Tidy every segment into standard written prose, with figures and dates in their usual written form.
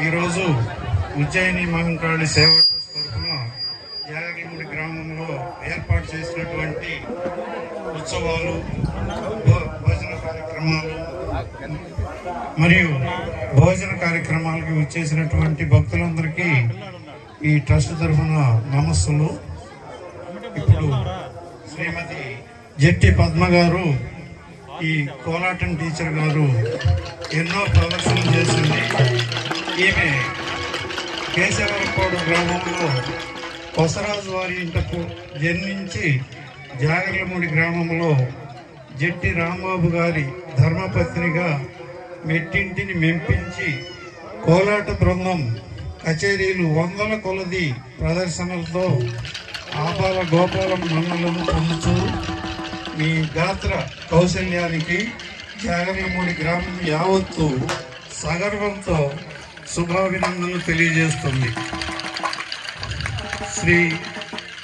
ఈరోజు ఉజ్జయిని మహంకాళి సేవా ట్రస్ట్ తరఫున యాగగిముడి గ్రామంలో ఏర్పాటు చేసినటువంటి ఉత్సవాలు, భోజన కార్యక్రమాలు మరియు భోజన కార్యక్రమాలకి వచ్చేసినటువంటి భక్తులందరికీ ఈ ట్రస్ట్ తరఫున నమస్సులు. ఇప్పుడు శ్రీమతి జెట్టి పద్మ గారు, ఈ కోలాటం టీచర్ గారు ఎన్నో ప్రదర్శనలు చేసింది. ఈమె కేశవరపాడు గ్రామంలో కొసరాజు వారి ఇంటకు జన్మించి జాగర్లమూడి గ్రామంలో జెట్టి రాంబాబు గారి ధర్మపత్నిగా మెట్టింటిని మెంపించి కోలాట బృందం కచేరీలు వందల కొలది ప్రదర్శనలతో ఆపాల గోపాలం మన్నలను పొందుతూ మీ గాత్ర కౌశల్యానికి జాగర్లమూడి గ్రామం యావత్తు సగర్వంతో శుభాభినందనలు తెలియజేస్తుంది. శ్రీ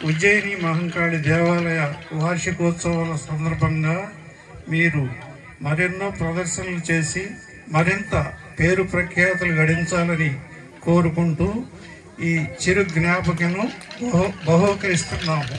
ఉజ్జయిని మహంకాళి దేవాలయ వార్షికోత్సవాల సందర్భంగా మీరు మరెన్నో ప్రదర్శనలు చేసి మరింత పేరు ప్రఖ్యాతులు గడించాలని కోరుకుంటూ ఈ చిరు జ్ఞాపకను బహూకరిస్తున్నాము.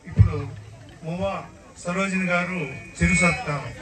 ఇప్పుడు మువ్వ సరోజిని గారు చిరు సత్కారం.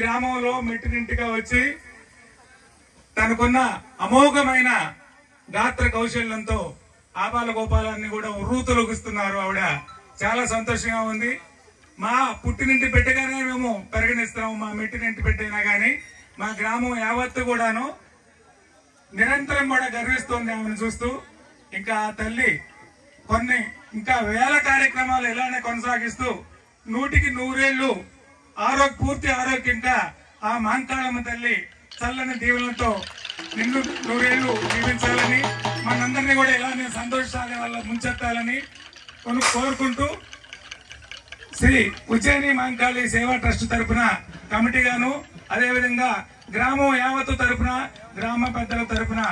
గ్రామంలో మెట్టినింటిగా వచ్చి తనకున్న అమోఘమైన గాత్ర కౌశల్యంతో ఆపాల గోపాలాన్ని కూడా ఉర్రూతలొగిస్తున్నారు. ఆవిడ చాలా సంతోషంగా ఉంది. మా పుట్టినింటి బిడ్డగానే మేము మేము పరిగణిస్తున్నాము. మా మెట్టినింటి పెట్టైనా కానీ మా గ్రామం యావత్తు కూడాను నిరంతరం కూడా గర్విస్తోంది ఆమెను చూస్తూ. ఇంకా ఆ తల్లి కొన్ని ఇంకా వేల కార్యక్రమాలు ఇలానే కొనసాగిస్తూ 100కి 100 ఏళ్ళు పూర్తి ఆరోగ్యంగా ఆ మాంకాళమ్మ తల్లి చల్లని దీవులతో నిన్ను 100 ఏళ్ళు జీవించాలని, మనందరినీ కూడా ఇలానే సంతోషాల వల్ల ముంచెత్తాలని కోరుకుంటూ శ్రీ ఉజ్జయిని మాంకాళి సేవా ట్రస్ట్ తరఫున కమిటీగాను, అదేవిధంగా గ్రామం యావత్తు తరఫున, గ్రామ పెద్దల తరఫున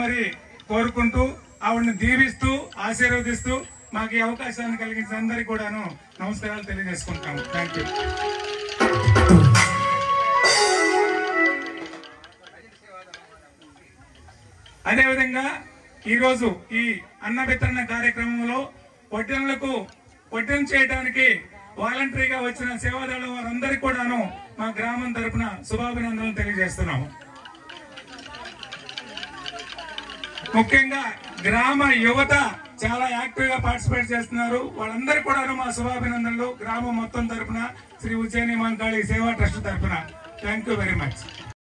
మరీ కోరుకుంటూ ఆవిడని దీవిస్తూ ఆశీర్వదిస్తూ మాకు ఈ అవకాశాన్ని కలిగించిన అందరికీ కూడాను నమస్కారాలు తెలియజేసుకుంటాము. Thank you. అదేవిధంగా ఈరోజు ఈ అన్న వితరణ కార్యక్రమంలో వడ్డెం చేయడానికి వాలంటరీగా వచ్చిన సేవాదళం వారందరికీ కూడాను మా గ్రామం తరఫున శుభాభినందనలు తెలియజేస్తున్నాము. ముఖ్యంగా గ్రామ యువత చాలా యాక్టివ్ గా పార్టిసిపేట్ చేస్తున్నారు. వాళ్ళందరికీ కూడా మా శుభాభినందనలు గ్రామం మొత్తం తరఫున, శ్రీ ఉజ్జయిని మాంకాళి సేవా ట్రస్ట్ తరఫున. Thank you very much.